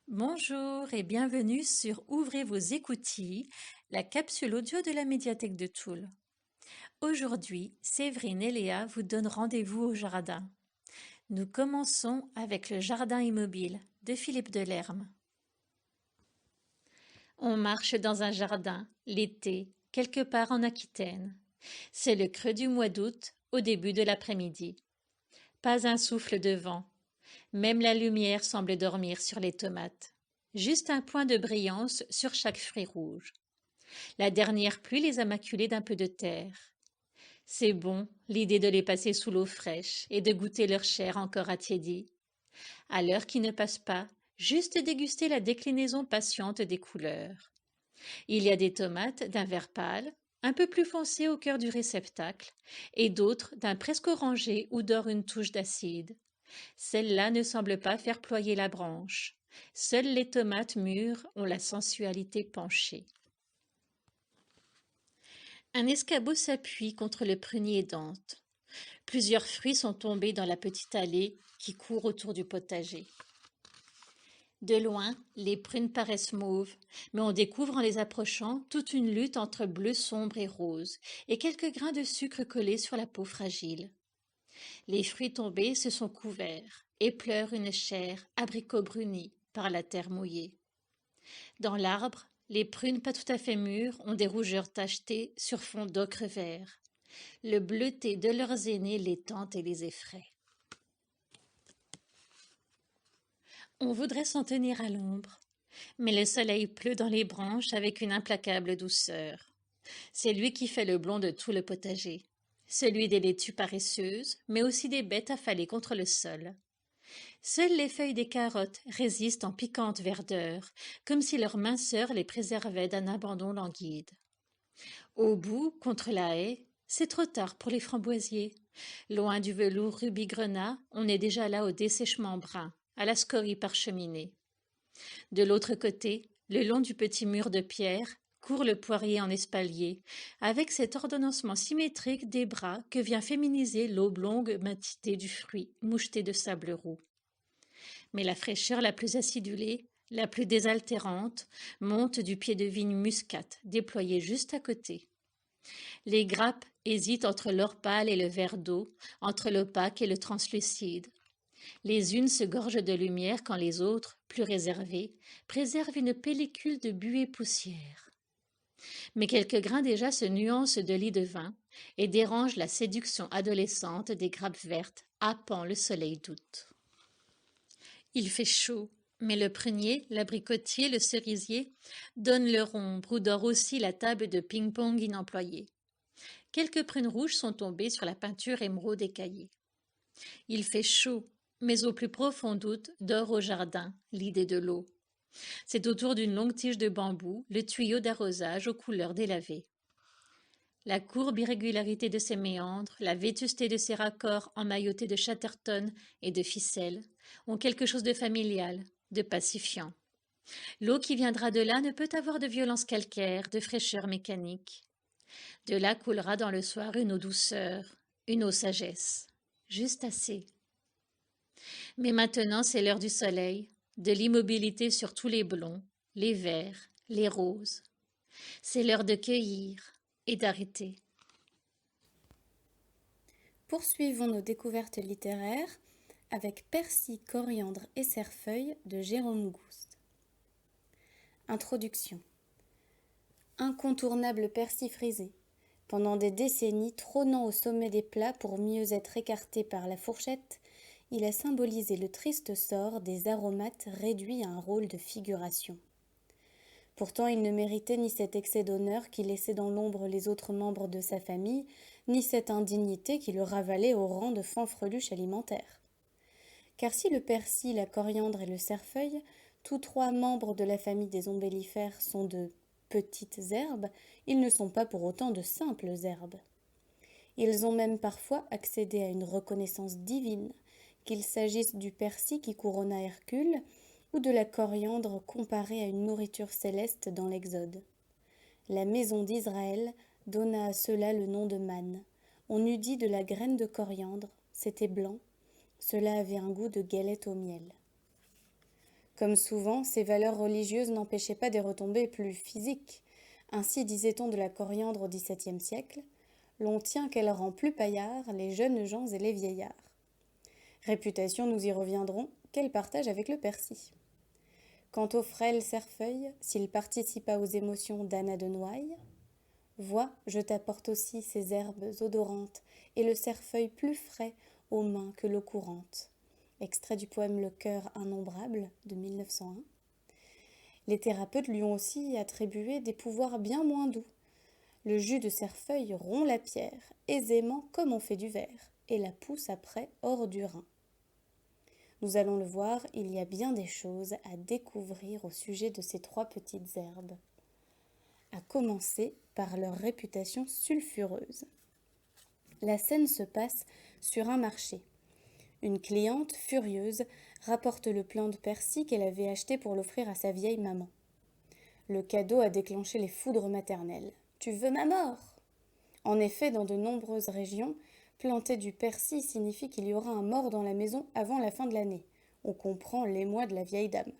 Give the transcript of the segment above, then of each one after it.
Bonjour et bienvenue sur Ouvrez vos écoutilles, la capsule audio de la médiathèque de Toul. Aujourd'hui, Séverine et Léa vous donnent rendez-vous au jardin. Nous commençons avec le jardin immobile de Philippe Delerme. On marche dans un jardin, l'été, quelque part en Aquitaine. C'est le creux du mois d'août, au début de l'après-midi. Pas un souffle de vent. Même la lumière semble dormir sur les tomates. Juste un point de brillance sur chaque fruit rouge. La dernière pluie les a maculés d'un peu de terre. C'est bon, l'idée de les passer sous l'eau fraîche et de goûter leur chair encore attiédie. À l'heure qui ne passe pas, juste déguster la déclinaison patiente des couleurs. Il y a des tomates d'un vert pâle, un peu plus foncé au cœur du réceptacle, et d'autres d'un presque orangé où dort une touche d'acide. Celle-là ne semble pas faire ployer la branche. Seules les tomates mûres ont la sensualité penchée. Un escabeau s'appuie contre le prunier Dante. Plusieurs fruits sont tombés dans la petite allée qui court autour du potager. De loin, les prunes paraissent mauves, mais on découvre en les approchant toute une lutte entre bleu sombre et rose, et quelques grains de sucre collés sur la peau fragile. Les fruits tombés se sont couverts et pleurent une chair abricot bruni par la terre mouillée. Dans l'arbre, les prunes pas tout à fait mûres ont des rougeurs tachetées sur fond d'ocre vert. Le bleuté de leurs aînés les tente et les effraie. On voudrait s'en tenir à l'ombre, mais le soleil pleut dans les branches avec une implacable douceur. C'est lui qui fait le blond de tout le potager, celui des laitues paresseuses, mais aussi des bêtes affalées contre le sol. Seules les feuilles des carottes résistent en piquante verdeur, comme si leur minceur les préservait d'un abandon languide. Au bout, contre la haie, c'est trop tard pour les framboisiers. Loin du velours rubis-grenat, on est déjà là au dessèchement brun, à la scorie parcheminée. De l'autre côté, le long du petit mur de pierre, court le poirier en espalier, avec cet ordonnancement symétrique des bras que vient féminiser l'oblongue matité du fruit, moucheté de sable roux. Mais la fraîcheur la plus acidulée, la plus désaltérante, monte du pied de vigne muscate, déployé juste à côté. Les grappes hésitent entre l'or pâle et le vert d'eau, entre l'opaque et le translucide. Les unes se gorgent de lumière quand les autres, plus réservées, préservent une pellicule de buée poussière. Mais quelques grains déjà se nuancent de lit de vin et dérangent la séduction adolescente des grappes vertes, happant le soleil d'août. Il fait chaud, mais le prunier, l'abricotier, le cerisier donnent leur ombre où dort aussi la table de ping-pong inemployée. Quelques prunes rouges sont tombées sur la peinture émeraude écaillée. Il fait chaud, mais au plus profond doute dort au jardin l'idée de l'eau. C'est autour d'une longue tige de bambou le tuyau d'arrosage aux couleurs délavées. La courbe irrégularité de ses méandres, la vétusté de ses raccords emmaillotés de chatterton et de ficelles ont quelque chose de familial, de pacifiant. L'eau qui viendra de là ne peut avoir de violence calcaire, de fraîcheur mécanique. De là coulera dans le soir une eau douceur, une eau sagesse, juste assez. Mais maintenant c'est l'heure du soleil, de l'immobilité sur tous les blonds, les verts, les roses. C'est l'heure de cueillir et d'arrêter. Poursuivons nos découvertes littéraires avec Persil, coriandre et cerfeuil de Jérôme Gousse. Introduction. Incontournable persil frisé. Pendant des décennies, trônant au sommet des plats pour mieux être écarté par la fourchette, il a symbolisé le triste sort des aromates réduits à un rôle de figuration. Pourtant, il ne méritait ni cet excès d'honneur qui laissait dans l'ombre les autres membres de sa famille, ni cette indignité qui le ravalait au rang de fanfreluche alimentaire. Car si le persil, la coriandre et le cerfeuil, tous trois membres de la famille des ombellifères, sont de petites herbes, ils ne sont pas pour autant de simples herbes. Ils ont même parfois accédé à une reconnaissance divine, qu'il s'agisse du persil qui couronna Hercule, ou de la coriandre comparée à une nourriture céleste dans l'Exode. La maison d'Israël donna à cela le nom de manne. On eût dit de la graine de coriandre, c'était blanc, cela avait un goût de galette au miel. Comme souvent, ces valeurs religieuses n'empêchaient pas des retombées plus physiques. Ainsi disait-on de la coriandre au XVIIe siècle, l'on tient qu'elle rend plus paillards les jeunes gens et les vieillards. Réputation, nous y reviendrons, qu'elle partage avec le persil. Quant au frêle cerfeuil, s'il participa aux émotions d'Anna de Noailles, vois, je t'apporte aussi ces herbes odorantes et le cerfeuil plus frais aux mains que l'eau courante. Extrait du poème Le cœur innombrable de 1901. Les thérapeutes lui ont aussi attribué des pouvoirs bien moins doux. Le jus de cerfeuil rompt la pierre, aisément comme on fait du verre, et la pousse après hors du rein. Nous allons le voir, il y a bien des choses à découvrir au sujet de ces trois petites herbes, à commencer par leur réputation sulfureuse. La scène se passe sur un marché. Une cliente, furieuse, rapporte le plant de persil qu'elle avait acheté pour l'offrir à sa vieille maman. Le cadeau a déclenché les foudres maternelles. « Tu veux ma mort ?» En effet, dans de nombreuses régions, planter du persil signifie qu'il y aura un mort dans la maison avant la fin de l'année. On comprend l'émoi de la vieille dame.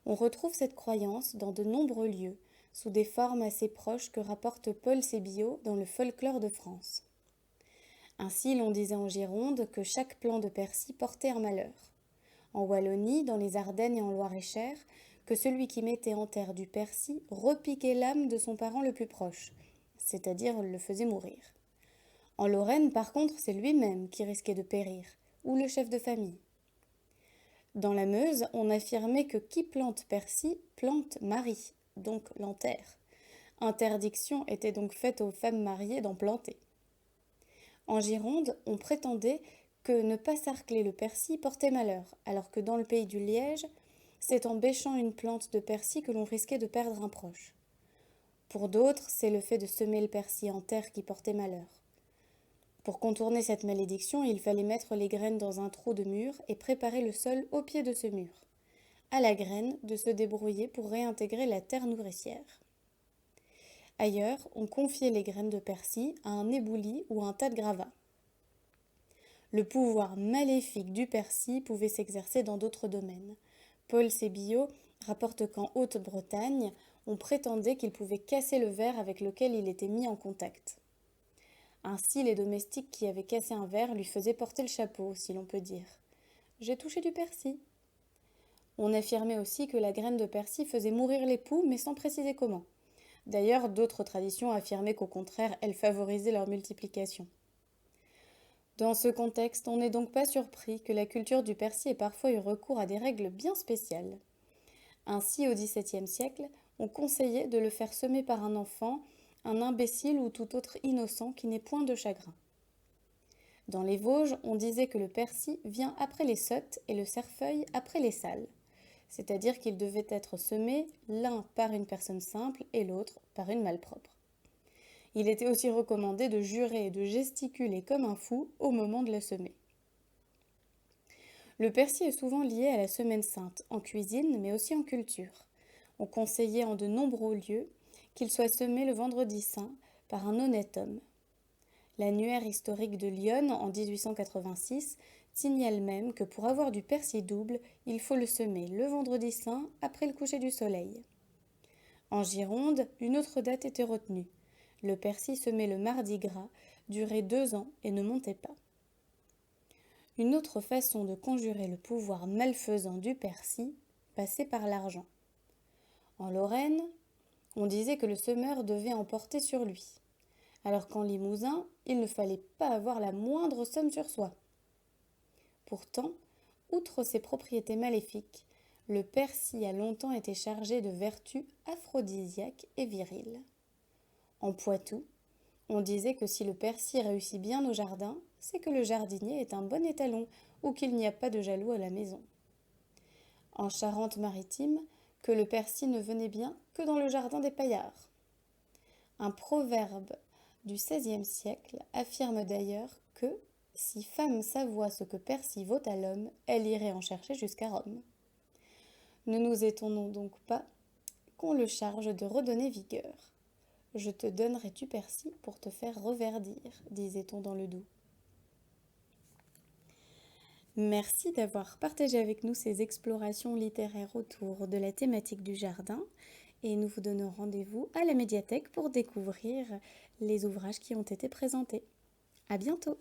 On retrouve cette croyance dans de nombreux lieux, sous des formes assez proches que rapporte Paul Sébillot dans le folklore de France. Ainsi, l'on disait en Gironde que chaque plant de persil portait un malheur. En Wallonie, dans les Ardennes et en Loir-et-Cher, que celui qui mettait en terre du persil repiquait l'âme de son parent le plus proche, c'est-à-dire le faisait mourir. En Lorraine, par contre, c'est lui-même qui risquait de périr, ou le chef de famille. Dans la Meuse, on affirmait que qui plante persil, plante mari, donc l'enterre. Interdiction était donc faite aux femmes mariées d'en planter. En Gironde, on prétendait que ne pas sarcler le persil portait malheur, alors que dans le pays du Liège, c'est en bêchant une plante de persil que l'on risquait de perdre un proche. Pour d'autres, c'est le fait de semer le persil en terre qui portait malheur. Pour contourner cette malédiction, il fallait mettre les graines dans un trou de mur et préparer le sol au pied de ce mur. À la graine de se débrouiller pour réintégrer la terre nourricière. Ailleurs, on confiait les graines de persil à un éboulis ou un tas de gravats. Le pouvoir maléfique du persil pouvait s'exercer dans d'autres domaines. Paul Sébillot rapporte qu'en Haute-Bretagne, on prétendait qu'il pouvait casser le verre avec lequel il était mis en contact. Ainsi, les domestiques qui avaient cassé un verre lui faisaient porter le chapeau, si l'on peut dire. « J'ai touché du persil !» On affirmait aussi que la graine de persil faisait mourir l'époux, mais sans préciser comment. D'ailleurs, d'autres traditions affirmaient qu'au contraire, elle favorisait leur multiplication. Dans ce contexte, on n'est donc pas surpris que la culture du persil ait parfois eu recours à des règles bien spéciales. Ainsi, au XVIIe siècle, on conseillait de le faire semer par un enfant, un imbécile ou tout autre innocent qui n'ait point de chagrin. Dans les Vosges, on disait que le persil vient après les sottes et le cerfeuil après les sales, c'est-à-dire qu'il devait être semé l'un par une personne simple et l'autre par une malpropre. Il était aussi recommandé de jurer et de gesticuler comme un fou au moment de le semer. Le persil est souvent lié à la Semaine sainte, en cuisine mais aussi en culture. On conseillait en de nombreux lieux qu'il soit semé le vendredi saint par un honnête homme. L'annuaire historique de Lyon, en 1886, signale même que pour avoir du persil double, il faut le semer le vendredi saint après le coucher du soleil. En Gironde, une autre date était retenue. Le persil semé le mardi gras durait 2 ans et ne montait pas. Une autre façon de conjurer le pouvoir malfaisant du persil passait par l'argent. En Lorraine, on disait que le semeur devait en porter sur lui, alors qu'en Limousin, il ne fallait pas avoir la moindre somme sur soi. Pourtant, outre ses propriétés maléfiques, le persil a longtemps été chargé de vertus aphrodisiaques et viriles. En Poitou, on disait que si le persil réussit bien au jardin, c'est que le jardinier est un bon étalon ou qu'il n'y a pas de jaloux à la maison. En Charente-Maritime, que le persil ne venait bien que dans le jardin des paillards. Un proverbe du XVIe siècle affirme d'ailleurs que si femme savoit ce que persil vaut à l'homme, elle irait en chercher jusqu'à Rome. Ne nous étonnons donc pas qu'on le charge de redonner vigueur. Je te donnerai du persil pour te faire reverdir, disait-on dans le Doubs. Merci d'avoir partagé avec nous ces explorations littéraires autour de la thématique du jardin et nous vous donnons rendez-vous à la médiathèque pour découvrir les ouvrages qui ont été présentés. À bientôt!